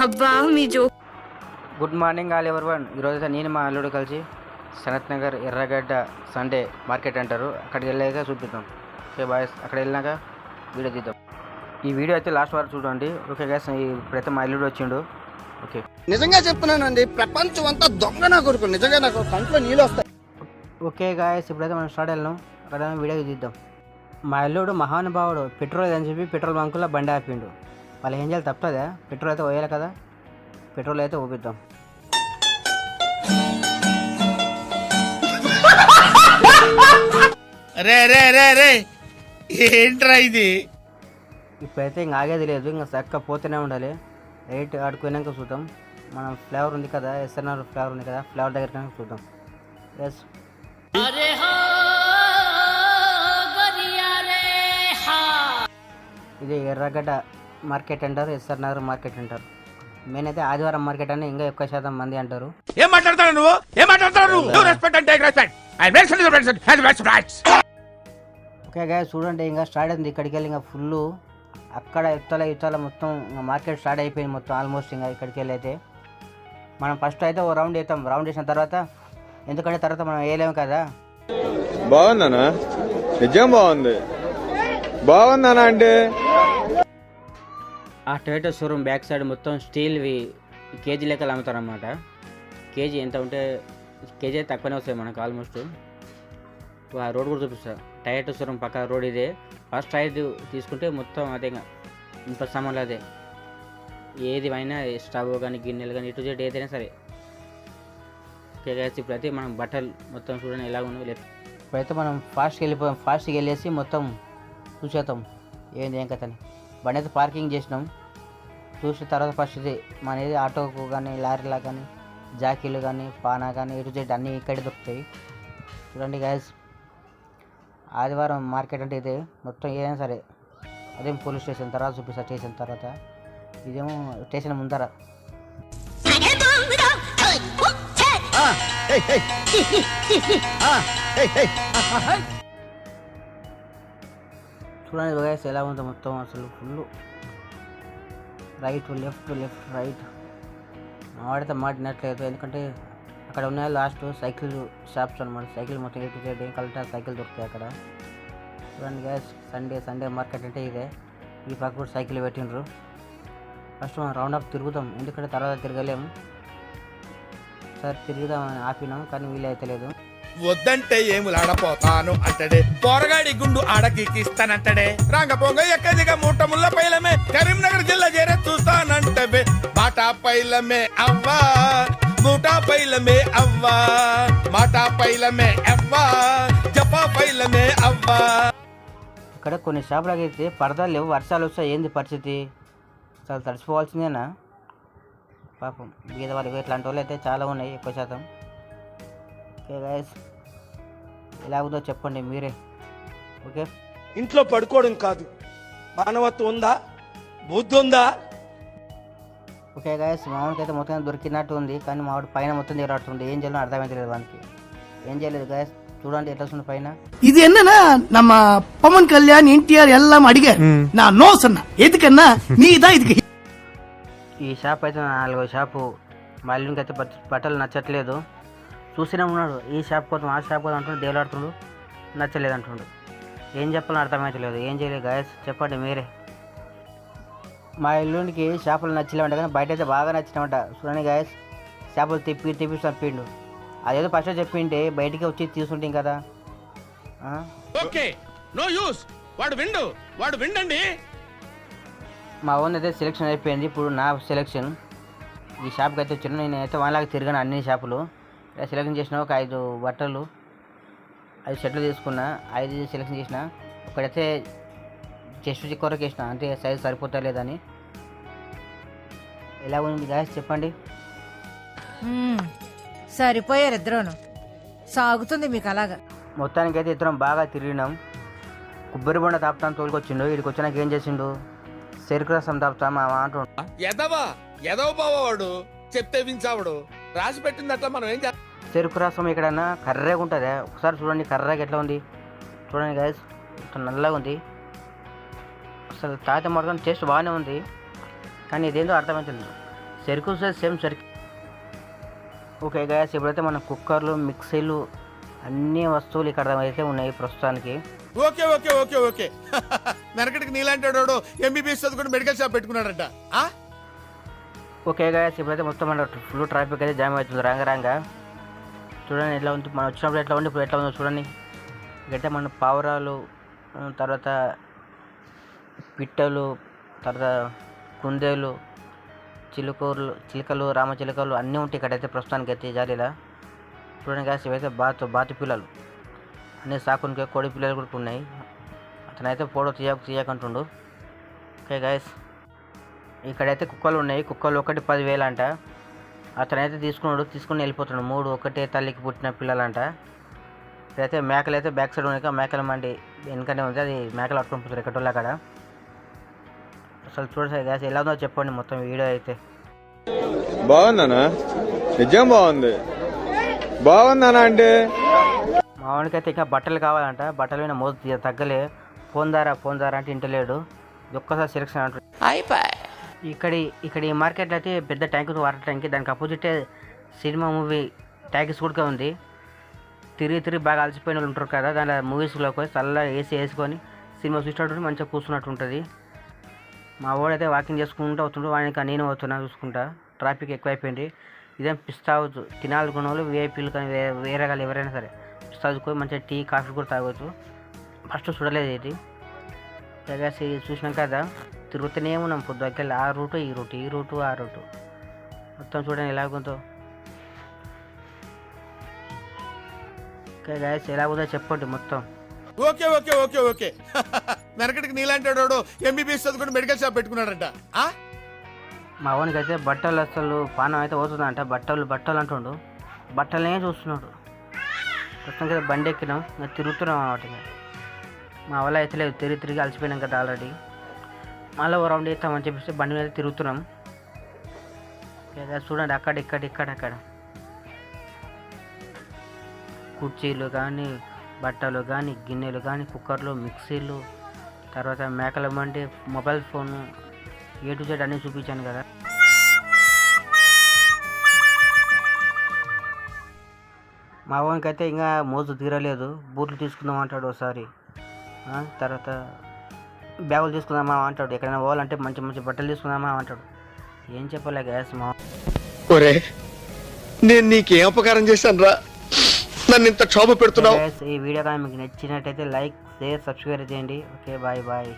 అబ్బా మీ జో good morning all everyone. ఈరోజు నేను మా అల్లుడు కలిసి సనత్ నగర్ ఎర్రగడ్డ సండే మార్కెట్ అంటారు, అక్కడికి వెళ్ళాక చూపిద్దాం. ఓకే బాయ్స్, అక్కడ వెళ్ళినాక వీడియో తీద్దాం. ఈ వీడియో అయితే లాస్ట్ వరకు చూడండి. ఓకే గైస్, ఇప్పుడైతే మా అల్లుడు వచ్చిండు. ఓకే, నిజంగా చెప్తున్నానండి, ప్రపంచం అంతా దొంగ నా కొడుకు. నిజంగా నాకు కంట్లో నీళ్ళు వస్తాయి. ఓకే గాయస్, ఇప్పుడైతే మనం స్టార్ట్ వెళ్ళాం, అక్కడ వీడియో తీద్దాం. మా అల్లుడు మహానుభావుడు పెట్రోల్ అని చెప్పి పెట్రోల్ బంకులో బండి ఆపిండు. వాళ్ళు ఏం చేయాలి, తప్పదా? పెట్రోల్ అయితే పోయాలి కదా, పెట్రోల్ అయితే ఊపిద్దాం. ఏంట్రా ఇది? ఇప్పుడైతే ఇంకా ఆగేది లేదు, ఇంకా చక్క పోతూనే ఉండాలి. రైట్ ఆడుకున్నాక చూద్దాం. మనం ఫ్లేవర్ ఉంది కదా, ఎస్ఎన్ఆర్ ఫ్లేవర్ ఉంది కదా, ఫ్లేవర్ దగ్గర చూద్దాం. ఎస్, ఇది ఎర్రగడ్డ మార్కెట్ అంటారు, ఎస్ఆర్ మార్కెట్ అంటారు. మెయిన్ అయితే ఆదివారం మార్కెట్ అని ఇంకా ఎక్కువ శాతం మంది అంటారు. ఏం మాట్లాడతావు నువ్వు? ఓకే గాయస్, చూడండి ఇంకా స్టార్ట్ అయింది. ఇక్కడికి వెళ్ళి ఇంకా ఫుల్ అక్కడ ఇత్తల మొత్తం ఇంకా మార్కెట్ స్టార్ట్ అయిపోయింది మొత్తం ఆల్మోస్ట్. ఇంకా ఇక్కడికి వెళ్ళి అయితే మనం ఫస్ట్ అయితే ఓ రౌండ్ వేస్తాం. రౌండ్ వేసిన తర్వాత, ఎందుకంటే తర్వాత మనం వేయలేము కదా. బాగుందనా? నిజం బాగుంది. బాగుందనా అంటే ఆ టొయోటో షోరూమ్ బ్యాక్ సైడ్ మొత్తం స్టీల్వి కేజీ లెక్కలు అమ్ముతారు అన్నమాట. కేజీ ఎంత ఉంటే కేజీ అయితే తక్కువనే వస్తాయి మనకు ఆల్మోస్ట్. ఆ రోడ్ కూడా చూపిస్తా. టొయోటో షోరూమ్ పక్క రోడ్ ఇదే. ఫస్ట్ టైర్ తీసుకుంటే మొత్తం అదే ఇంత సామాన్లు అదే. ఏది అయినా స్టవ్ కానీ గిన్నెలు కానీ ఇటు జెడ్ ఏదైనా సరే. ఓకే గైస్, ఇప్పుడైతే మనం బట్టలు మొత్తం చూడండి ఎలా ఉన్నాయి. ఇప్పుడైతే మనం ఫాస్ట్గా వెళ్ళేసి మొత్తం చూసేద్దాం ఏంది ఏం కథని. బండి అయితే పార్కింగ్ చేసినాం. చూసిన తర్వాత ఫస్ట్ ఇది మనది ఆటోకు కానీ లారీలా కానీ జాకీలు కానీ పానా కానీ ఇటు జెడ్ అన్నీ ఇక్కడే దొరుకుతాయి. చూడండి గైస్, ఆదివారం మార్కెట్ అంటే ఇదే మొత్తం. ఏదైనా సరే అదేం పోలీస్ స్టేషన్ తర్వాత చూపిస్తా. స్టేషన్ తర్వాత ఇదేమో స్టేషన్ ముందర. చూడండి గైస్ ఎలా ఉందో మొత్తం. అసలు ఫుల్ రైట్ లెఫ్ట్ రైట్. వాడితే మాటినట్లేదు, ఎందుకంటే అక్కడ ఉన్నాయి లాస్ట్ సైకిల్ షాప్స్ అనమాట. సైకిల్ మొత్తం ఎటు సైడ్ ఏం కలిపి సైకిల్ దొరుకుతాయి అక్కడ. చూడండి గైస్, సండే మార్కెట్ అంటే ఇదే. ఈ పక్క కూడా సైకిల్ పెట్టిండ్రు. ఫస్ట్ మనం రౌండ్ అప్ తిరుగుతాం, ఎందుకంటే తర్వాత తిరగలేము. సరే తిరుగుదామని ఆపినాం, కానీ వీలైతే లేదు. వద్దంటే ఏములాడపోతాను అంటడే, పోరగాడి గుండు ఆడకిస్తానంటడే, రాంగపోంగ ఎక్కదిగా మూట ముళ్ళ పైలమే, కరీంనగర్ జిల్లా చేరే చూస్తానంటే, బాటా పైలమే అవ్వా మూటా పైలమే అవ్వా, మాటా పైలమే అవ్వా, జపా పైలమే అవ్వా. ఇక్కడ కొన్ని షాపులకి అయితే పరదాలు లేవు, వర్షాలు వస్తాయి. ఏంది పరిస్థితి? చాలా తడిసిపోవాల్సిందేనా పాపం. బీద వాళ్ళకి ఇట్లాంటి వాళ్ళు అయితే చాలా ఉన్నాయి, ఎక్కువ శాతం. ఓకే గైస్, ఎలా ఉందో చెప్పండి మీరే. ఓకే, ఇంట్లో పడుకోవడం కాదు, మానవత్వం ఉందా, బుద్ధి ఉందా? ఓకే గైస్, మామిడికి అయితే మొత్తం దొరికినట్టు ఉంది, కానీ మామిడి పైన మొత్తం దిగరాడుతుంది. ఏం చేయాలో అర్థమైతలేదు వానికి. ఏం చేయలేదు గైస్, చూడండి ఎట్లా వస్తుంది పైన. இது என்னன்னா நம்ம பவன் கல்யாண் என்டிஆர் எல்லாம் அடிக்க நான் நோ சொன்ன எதுக்குன்னா நீ தான் இதுக்கு. ఈ షాప్ అయితే 4వ షాపు. మా ఇల్లుకి అయితే బట్టలు నచ్చట్లేదు. చూస్తూనే ఉన్నాడు, ఈ షాప్ కోసం ఆ షాప్ కోసం అంటుండు, దేవులాడుతుండు, నచ్చలేదు అంటుండు. ఏం చెప్పాలని అర్థమవుతలేదు. ఏం చేయలేదు గాయస్, చెప్పండి మీరే. మా ఇల్లునికి షాపులు నచ్చలేమంట, కానీ బయట అయితే బాగా నచ్చినామంట. చూడండి గాయస్, షాపులు తిప్పి చంపిండు. అదేదో ఫస్ట్ చెప్పింటే బయటికి వచ్చి తీసుకుంటాం కదా. Okay, no use. వాడు విండండి. మా ఓన్ అయితే సెలెక్షన్ అయిపోయింది. ఇప్పుడు నా సెలెక్షన్. ఈ షాప్కి అయితే వచ్చిన నేను అయితే వాళ్ళకి తిరిగాను అన్ని షాపులు. సెలెక్షన్ చేసిన ఒక 5 బట్టలు 5 షర్ట్లు తీసుకున్నా. 5 సెలెక్షన్ చేసిన. ఒకటైతే చెస్ట్ కొరకు వేసిన, అంటే సైజ్ సరిపోతా లేదని. ఎలా ఉంది గాయస్ చెప్పండి. సరిపోయారు ఇద్దరును, సాగుతుంది మీకు అలాగా. మొత్తానికైతే ఇద్దరం బాగా తిరిగినాం. కొబ్బరి బొండ తాపుతాను తోలుకొచ్చిండు. వీడికి వచ్చినాక ఏం చేసిండు, చెరుకు రసం తాపుతా మా అంటుండు. ఎదవ బావాడు చెప్తే వించావుడు, రాసి పెట్టిందట్లా మనం ఏం చేస్తాం. చెరుకు రసం ఎక్కడన్నా కర్రగా ఉంటుందా? ఒకసారి చూడండి కర్రగా ఎట్లా ఉంది. చూడండి గాయస్, నల్లగా ఉంది. అసలు తాత మాత్రం టేస్ట్ బాగానే ఉంది, కానీ ఇదేందో అర్థమవుతుంది. సరుకు సార్ సేమ్ సరుకు. ఓకే గ్యాస్, ఇప్పుడైతే మన కుక్కర్లు, మిక్సీలు అన్ని వస్తువులు ఇక్కడ అయితే ఉన్నాయి ప్రస్తుతానికి. ఓకే ఓకే ఓకే ఓకే నరకటికి నీలాంటి వాడు ఎంబీబీఎస్ చదువుకుని మెడికల్ షాప్ పెట్టుకున్నాడంట. ఓకే గ్యాస్, ఇప్పుడైతే మొత్తం మన ఫుల్ ట్రాఫిక్ అయితే జామ్ అవుతుంది రాంగా. చూడండి ఎట్లా ఉంది, మనం వచ్చినప్పుడు ఎట్లా ఉంది, ఇప్పుడు ఎట్లా ఉందో చూడండి. ఇక్కడైతే మన పావురాలు, తర్వాత పిట్టలు, తర్వాత కుందేలు, చిలుకలు, రామచిలుకలు అన్నీ ఉంటాయి ఇక్కడైతే ప్రస్తుతానికి అయితే జాలీలా. చూడండి గ్యాస్, ఇవైతే బాతు పిల్లలు అన్నీ సాకునికే, కోడి పిల్లలు కూడా ఉన్నాయి. అతనైతే ఫోటో తీయకంటుండు. ఓకే గ్యాస్, ఇక్కడైతే కుక్కలు ఉన్నాయి. కుక్కలు ఒకటి 10,000 అంట. అతనైతే తీసుకుని వెళ్ళిపోతున్నాడు. 3 ఒకటే తల్లికి పుట్టిన పిల్లలంట. ఇక్కడైతే మేకలు అయితే బ్యాక్ సైడ్ ఉన్నాయి, మేకల మండి వెనకనే ఉంది, అది మేకలు పట్టుకొని పోతారు ఎక్కడోళ్ళు అక్కడ. అసలు చూడండి గ్యాస్ ఎలా ఉందో చెప్పండి మొత్తం వీడియో అయితే. బాగుందనా? నిజం బాగుంది. బాగుందనా అంటే మా వాడికైతే ఇంకా బట్టలు కావాలంట. బట్టలు మీద మోజు తగ్గలే. ఫోన్ ద్వారా అంటే ఇంటలేడు. ఒక్కసారి సెలెక్షన్ అంటారు. ఇక్కడ ఈ మార్కెట్లో అయితే పెద్ద ట్యాంక్ ఉంది, వాటర్ ట్యాంక్. దానికి అపోజిటే సినిమా మూవీ ట్యాంక్స్ కూడా ఉంది. తిరిగి బాగా అలసిపోయిన వాళ్ళు ఉంటారు కదా, దాంట్లో మూవీస్లోకి పోయి చల్ల ఏసీ వేసుకొని సినిమా చూసినట్టు మంచిగా కూర్చున్నట్టు ఉంటుంది. మా వాడైతే వాకింగ్ చేసుకుంటూ అవుతుంటాడు, వాడికి నేను అవుతున్నా చూసుకుంటా. ట్రాఫిక్ ఎక్కువైపోయింది. ఇదేం పిస్తా అవ్వచ్చు, తినాలనుకున్న వాళ్ళు విఐపీలు కానీ వేరే వాళ్ళు ఎవరైనా సరే పిస్తా చదువుకొని మంచిగా టీ కాఫీ కూడా తాగవచ్చు. ఫస్ట్ చూడలేదు ఇది తెగేసి చూసినాం కదా, తిరుగుతూనే ఉన్నాం పొద్దుకెళ్ళి. ఆ రూటు ఈ రూటు మొత్తం చూడండి ఎలాగుందో. ఓకే గైస్, ఎలాగుందో చెప్పండి మొత్తం. ఓకే ఓకే ఓకే ఓకే నరకటికి నీలాంటి వాడు ఎంబీబీఎస్ చదువుకుని మెడికల్ షాప్ పెట్టుకున్నాడంట. మా వానికి అయితే బట్టలు అసలు పానం అయితే పోతుందంట. బట్టలు అంటుండు, బట్టలనే చూస్తున్నాడు. ప్రస్తుతం కదా బండి ఎక్కినాం, ఇంకా తిరుగుతున్నాం వాటిని. మా వల్ల అయితే లేదు, తిరిగి అలసిపోయినాం కదా ఆల్రెడీ. మళ్ళీ ఓ రౌండ్ వేస్తామని చెప్పేసి బండి మీద తిరుగుతున్నాం. చూడండి అక్కడ కుర్చీలు కానీ, బట్టలు కానీ, గిన్నెలు కానీ, కుక్కర్లు, మిక్సీలు, తర్వాత మేకల మండి, mobile phone, A to Z అన్నీ చూపించాను కదా. మా వానికి అయితే ఇంకా మోజు తీరలేదు. బూట్లు తీసుకుందాం అంటాడు ఒకసారి, తర్వాత బ్యాగులు తీసుకుందామా అంటాడు. ఎక్కడైనా పోవాలంటే మంచి బట్టలు తీసుకుందామా అంటాడు. ఏం చెప్పలే గ్యాస్ మా. ఒరే, నేను నీకేం అపకారం చేశాను రా, నన్ను ఇంత క్షోభ పెడుతున్నావు. ఈ వీడియో కానీ మీకు నచ్చినట్టయితే లైక్, షేర్, సబ్స్క్రైబ్ చేయండి. Okay, bye.